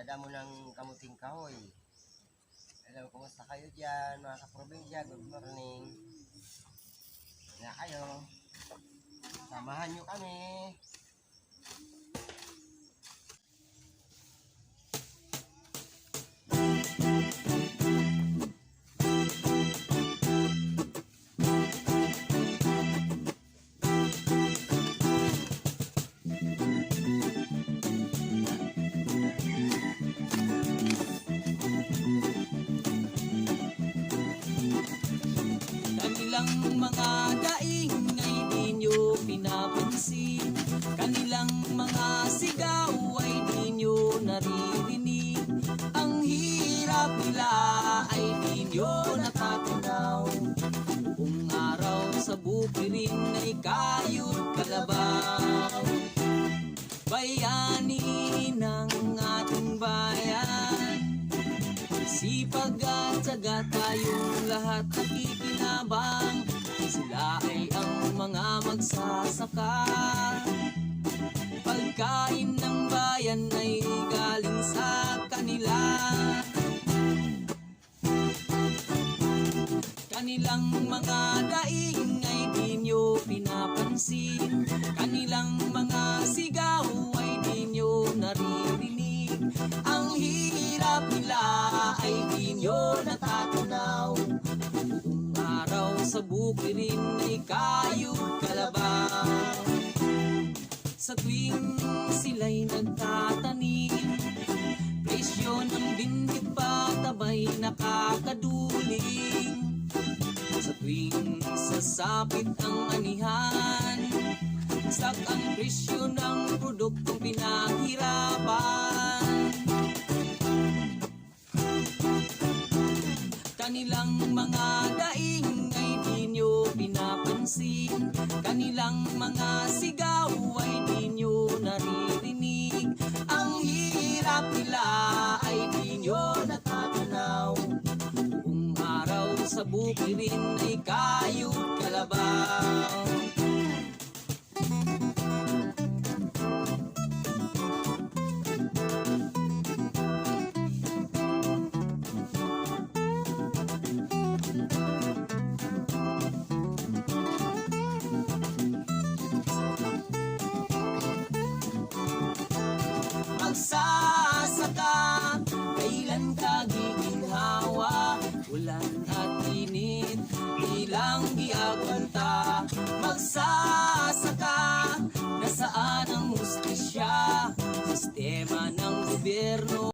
nagdadamo ng kamuting kahoy. Hello, kumusta kayo dyan mga kaprobinsya? Good morning. Na kayo. Samahan nyo kami. Kanilang mga daing ay di nyo pinapansin, kanilang mga sigaw ay di nyo naririnig. Ang hirap nila ay di nyo natatanaw. Buong araw sa bukirin ay kayod kalabaw. Bayani ng ating bayan, sipag at tiyaga tayong lahat nakikinabang. Sila ay ang mga magsasaka. Pagkain ng bayan ay galing sa kanila. Kanilang mga daing ay di nyo pinapansin, kanilang mga sigaw ay di nyo naririnig. Ang hirap nila ay di nyo natatanaw. Buong araw sa bukirin ay kayod kalabaw. Sa tuwing sila'y nagtatanim, presyo ng binhit patabay nakakaduling. Sa tuwing sasapit ang anihan, sak ang presyo ng produktong pinaghirapan. Kanilang mga daing ay di nyo pinapansin, kanilang mga sigaw ay di nyo naririnig. Ang hirap nila ay di nyo natatanaw. Buong araw sa bukirin ay kayod kalabaw. Magsasaka, kailan ka giginhawa? Ulan at init, ilang giagwanta. Magsasaka, nasaan ang hustisya? Sistema ng gobyerno